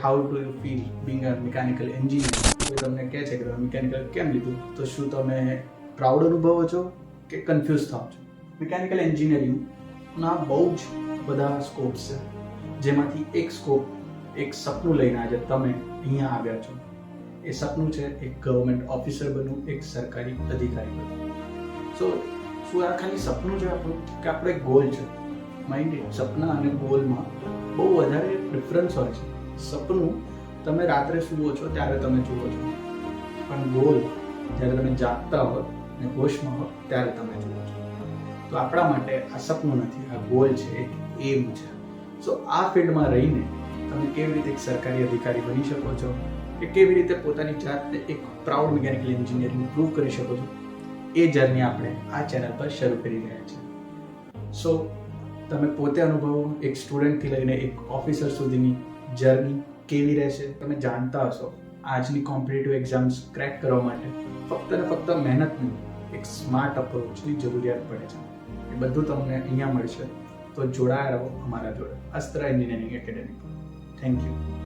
How do you feel being a mechanical engineer. કોઈ તમને કહે છે કે તમે મિકેનિકલ કેમ લીધું, તો શું તમે પ્રાઉડ અનુભવો છો કે કન્ફ્યુઝ થાઓ છો? મિકેનિકલ એન્જિનિયરિંગના બહુ જ બધા સ્કોપ્સ છે, જેમાંથી એક સ્કોપ, એક સપનું લઈને આજે તમે અહીંયા આવ્યા છો. એ સપનું છે એક ગવર્મેન્ટ ઓફિસર બનવું, એક સરકારી અધિકારી બનવું. સો શું આ ખાલી સપનું છે આપણું, કે આપણો એક ગોલ છે? માઇન્ડ ઇટ, સપના અને ગોલમાં બહુ વધારે ડિફરન્સ હોય છે. સપનું તમે રાત્રે સૂવો છો ત્યારે તમે જુઓ છો, પણ ગોલ જ્યારે તમે જાગતા હો અને હોશમાં હો ત્યારે તમે જુઓ છો. તો આપણા માટે આ સપનું નથી, આ ગોલ છે, એક એમ છે. સો આ ફિલ્ડમાં રહીને તમે કેવી રીતે એક સરકારી અધિકારી બની શકો છો, કે કેવી રીતે પોતાની જાતને એક પ્રાઉડ મિકેનિકલ એન્જિનિયર ઇમ્પ્રૂવ કરી શકો છો, એ જર્ની આપણે આ ચેનલ પર શરૂ કરી રહ્યા છીએ. સો તમે પોતે અનુભવો, એક સ્ટુડન્ટથી લઈને એક ઓફિસર સુધીની જર્ની કેવી રહેશે. તમે જાણતા હશો આજની કોમ્પિટિટિવ એક્ઝામ્સ ક્રેક કરવા માટે ફક્ત ને ફક્ત મહેનત નહીં, એક સ્માર્ટ અપ્રોચની જરૂરિયાત પડે છે. એ બધું તમને અહીંયા મળશે. તો જોડાયા રહો અમારા જોડે, અસ્ત્ર એન્જિનિયરિંગ એકેડેમી પર. Thank you.